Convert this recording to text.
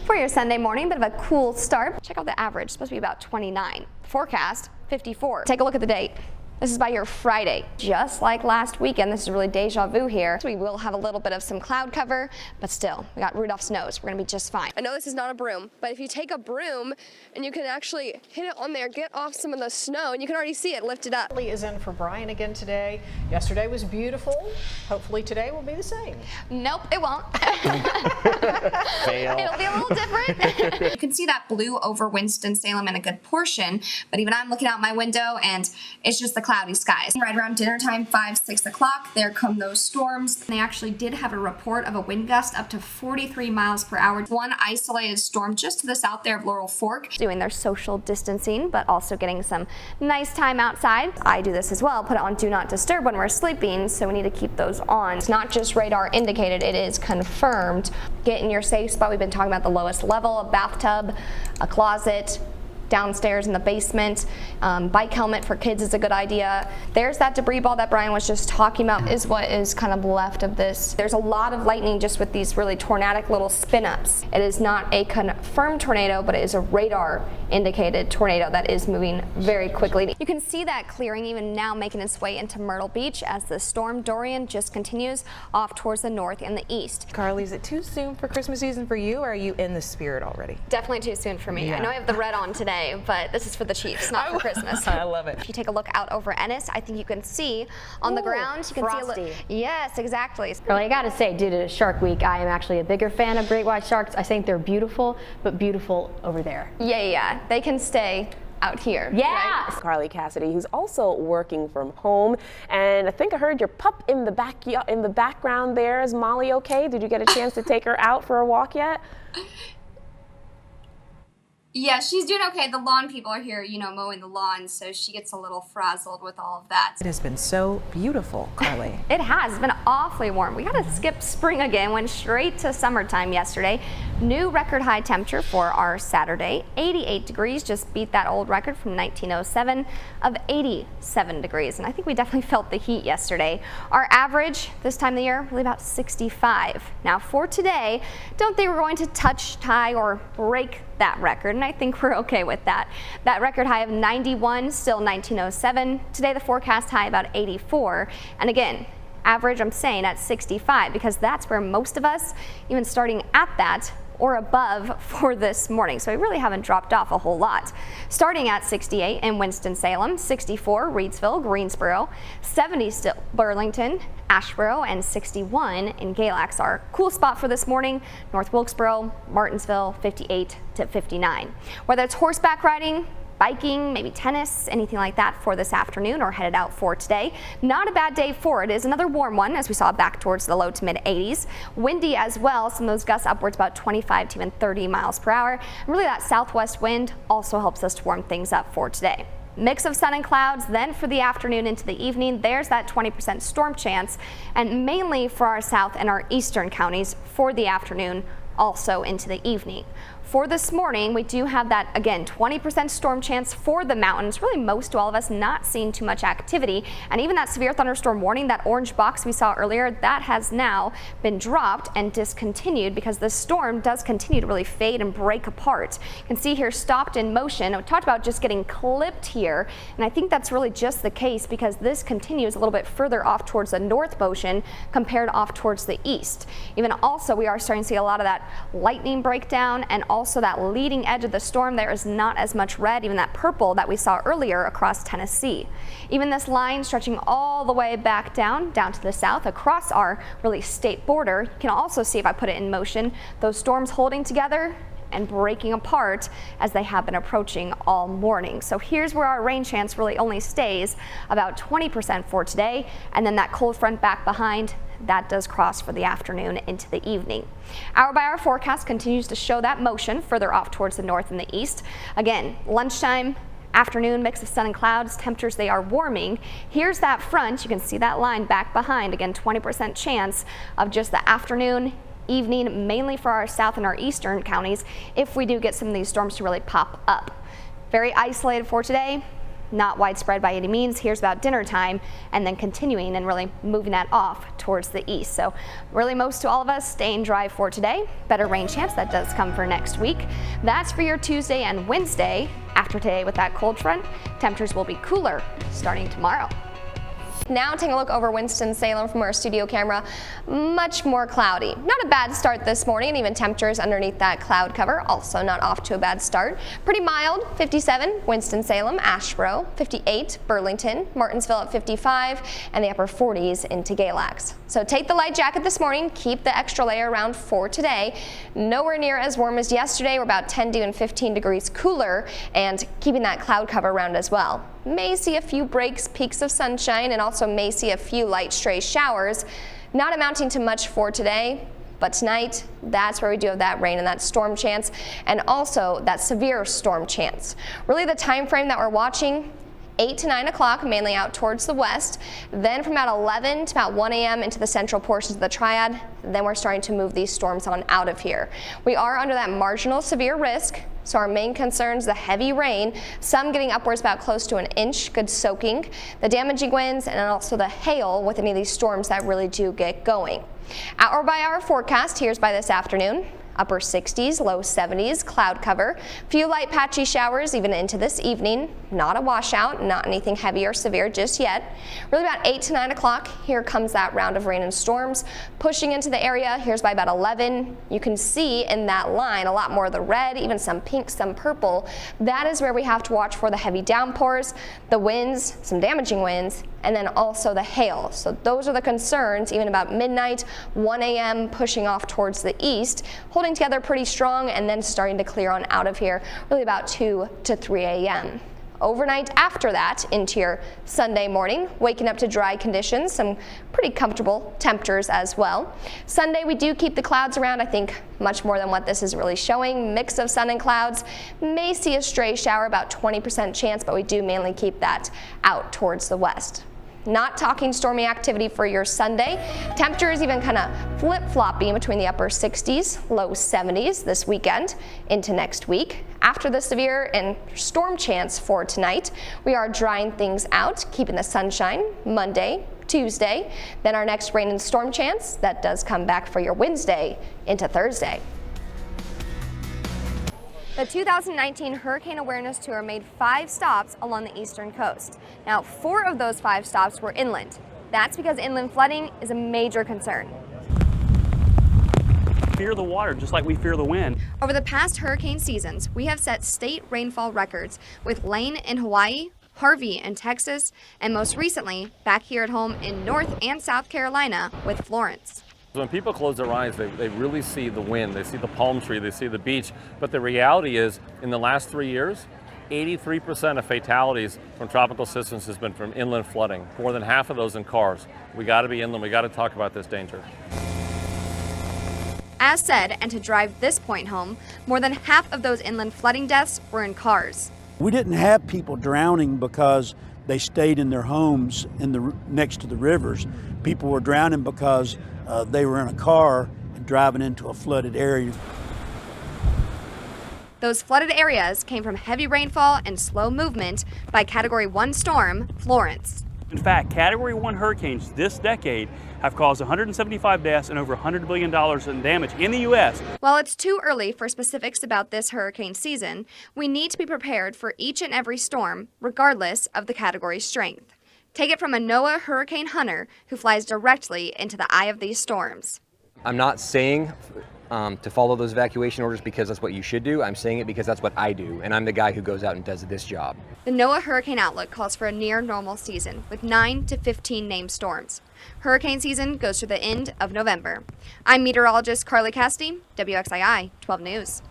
For your Sunday morning, bit of a cool start. Check out the average, it's supposed to be about 29. Forecast, 54. Take a look at the date. This is by your Friday. Just like last weekend, this is really deja vu here. So we will have a little bit of some cloud cover, but still, we got Rudolph's nose. We're gonna be just fine. I know this is not a broom, but if you take a broom and you can actually hit it on there, get off some of the snow, and you can already see it lifted up. Lee is in for Brian again today. Yesterday was beautiful. Hopefully today will be the same. Nope, it won't. Fail. It'll be a little different. You can see that blue over Winston-Salem in a good portion, but even I'm looking out my window and it's just the cloudy skies. Right around dinner time, 5, 6 o'clock, there come those storms. They actually did have a report of a wind gust up to 43 miles per hour. One isolated storm just to the south there of Laurel Fork. Doing their social distancing, but also getting some nice time outside. I do this as well, put it on Do Not Disturb when we're sleeping, so we need to keep those on. It's not just radar indicated, it is confirmed. Get in your safe spot. We've been talking about the lowest level, a bathtub, a closet, downstairs in the basement. Bike helmet for kids is a good idea. There's that debris ball that Brian was just talking about, is what is kind of left of this. There's a lot of lightning just with these really tornadic little spin-ups. It is not a confirmed tornado, but it is a radar indicated tornado that is moving very quickly. You can see that clearing even now making its way into Myrtle Beach as the storm Dorian just continues off towards the north and the east. Carly, is it too soon for Christmas season for you, or are you in the spirit already? Definitely too soon for me. Yeah. I know I have the red on today, but this is for the Chiefs, not for Christmas. I love it. If you take a look out over Ennis, I think you can see on the ground. You can frosty. see yes, exactly. Well, I gotta say, due to Shark Week, I am actually a bigger fan of great white sharks. I think they're beautiful, but beautiful over there. Yeah, they can stay out here. Yeah. Right? Carly Cassady, who's also working from home, and I think I heard your pup in the background there. Is Molly okay? Did you get a chance to take her out for a walk yet? Yeah, she's doing okay. The lawn people are here, mowing the lawn, so she gets a little frazzled with all of that. It has been so beautiful, Carly. It has. It's been awfully warm. We got to skip spring again. Went straight to summertime yesterday. New record high temperature for our Saturday. 88 degrees. Just beat that old record from 1907 of 87 degrees. And I think we definitely felt the heat yesterday. Our average this time of the year, really about 65. Now for today, don't think we're going to touch, tie, or break that record, and I think we're okay with that. That record high of 91, still 1907. Today the forecast high about 84, and again, average I'm saying at 65 because that's where most of us, even starting at that or above for this morning. So we really haven't dropped off a whole lot. Starting at 68 in Winston-Salem, 64 Reidsville, Greensboro, 70 still Burlington, Asheboro, and 61 in Galax. Our cool spot for this morning, North Wilkesboro, Martinsville, 58 to 59. Whether it's horseback riding, biking, maybe tennis, anything like that for this afternoon or headed out for today. Not a bad day for it. It is another warm one as we saw back towards the low to mid 80s. Windy as well. Some of those gusts upwards about 25 to even 30 miles per hour. And really that southwest wind also helps us to warm things up for today. Mix of sun and clouds. Then for the afternoon into the evening, there's that 20% storm chance, and mainly for our south and our eastern counties for the afternoon, also into the evening. For this morning, we do have that, again, 20% storm chance for the mountains. Really, most to all of us not seeing too much activity. And even that severe thunderstorm warning, that orange box we saw earlier, that has now been dropped and discontinued because the storm does continue to really fade and break apart. You can see here stopped in motion. We talked about just getting clipped here, and I think that's really just the case because this continues a little bit further off towards the north motion compared off towards the east. Even also, we are starting to see a lot of that lightning breakdown, and also that leading edge of the storm there is not as much red, even that purple that we saw earlier across Tennessee. Even this line stretching all the way back down to the south across our really state border. You can also see, if I put it in motion, those storms holding together and breaking apart as they have been approaching all morning. So here's where our rain chance really only stays about 20% for today, and then that cold front back behind, that does cross for the afternoon into the evening. Hour by hour forecast continues to show that motion further off towards the north and the east. Again, lunchtime, afternoon, mix of sun and clouds, temperatures they are warming. Here's that front, you can see that line back behind. Again, 20% chance of just the afternoon, evening, mainly for our south and our eastern counties if we do get some of these storms to really pop up. Very isolated for today. Not widespread by any means. Here's about dinner time and then continuing and really moving that off towards the east. So really most to all of us staying dry for today. Better rain chance that does come for next week. That's for your Tuesday and Wednesday. After today with that cold front, temperatures will be cooler starting tomorrow. Now taking a look over Winston-Salem from our studio camera, much more cloudy. Not a bad start this morning, and even temperatures underneath that cloud cover also not off to a bad start. Pretty mild, 57 Winston-Salem, Asheboro, 58 Burlington, Martinsville at 55, and the upper 40s into Galax. So take the light jacket this morning, keep the extra layer around for today. Nowhere near as warm as yesterday. We're about 10 to 15 degrees cooler, and keeping that cloud cover around as well. May see a few breaks, peaks of sunshine, and also may see a few light stray showers. Not amounting to much for today, but tonight, that's where we do have that rain and that storm chance, and also that severe storm chance. Really the time frame that we're watching, 8 to 9 o'clock, mainly out towards the west. Then from about 11 to about 1 a.m. into the central portions of the triad, then we're starting to move these storms on out of here. We are under that marginal severe risk. So our main concerns, the heavy rain, some getting upwards about close to an inch, good soaking, the damaging winds, and also the hail with any of these storms that really do get going. Hour by hour forecast, here's by this afternoon. Upper 60s, low 70s, cloud cover. Few light patchy showers even into this evening. Not a washout, not anything heavy or severe just yet. Really about 8 to 9 o'clock, here comes that round of rain and storms pushing into the area. Here's by about 11. You can see in that line a lot more of the red, even some pink, some purple. That is where we have to watch for the heavy downpours, the winds, some damaging winds, and then also the hail. So those are the concerns, even about midnight, 1 a.m. pushing off towards the east, holding together pretty strong and then starting to clear on out of here, really about 2 to 3 a.m. Overnight after that into your Sunday morning, waking up to dry conditions, some pretty comfortable temperatures as well. Sunday we do keep the clouds around, I think much more than what this is really showing. Mix of sun and clouds, may see a stray shower, about 20% chance, but we do mainly keep that out towards the west. Not talking stormy activity for your Sunday. Temperatures even kind of flip-flopping between the upper 60s, low 70s this weekend into next week. After the severe and storm chance for tonight, we are drying things out, keeping the sunshine Monday, Tuesday. Then our next rain and storm chance, that does come back for your Wednesday into Thursday. The 2019 Hurricane Awareness Tour made 5 stops along the eastern coast. Now, 4 of those 5 stops were inland. That's because inland flooding is a major concern. Fear the water just like we fear the wind. Over the past hurricane seasons, we have set state rainfall records with Lane in Hawaii, Harvey in Texas, and most recently, back here at home in North and South Carolina with Florence. When people close their eyes, they really see the wind, they see the palm tree, they see the beach. But the reality is, in the last 3 years, 83% of fatalities from tropical systems has been from inland flooding. More than half of those in cars. We got to be inland, we got to talk about this danger. As said, and to drive this point home, more than half of those inland flooding deaths were in cars. We didn't have people drowning because they stayed in their homes next to the rivers. People were drowning because they were in a car and driving into a flooded area. Those flooded areas came from heavy rainfall and slow movement by Category 1 storm Florence. In fact, Category 1 hurricanes this decade have caused 175 deaths and over $100 billion in damage in the U.S. While it's too early for specifics about this hurricane season, we need to be prepared for each and every storm, regardless of the category strength. Take it from a NOAA hurricane hunter who flies directly into the eye of these storms. I'm not saying to follow those evacuation orders because that's what you should do. I'm saying it because that's what I do, and I'm the guy who goes out and does this job. The NOAA Hurricane Outlook calls for a near normal season with 9 to 15 named storms. Hurricane season goes to the end of November. I'm meteorologist Cassady, WXII 12 News.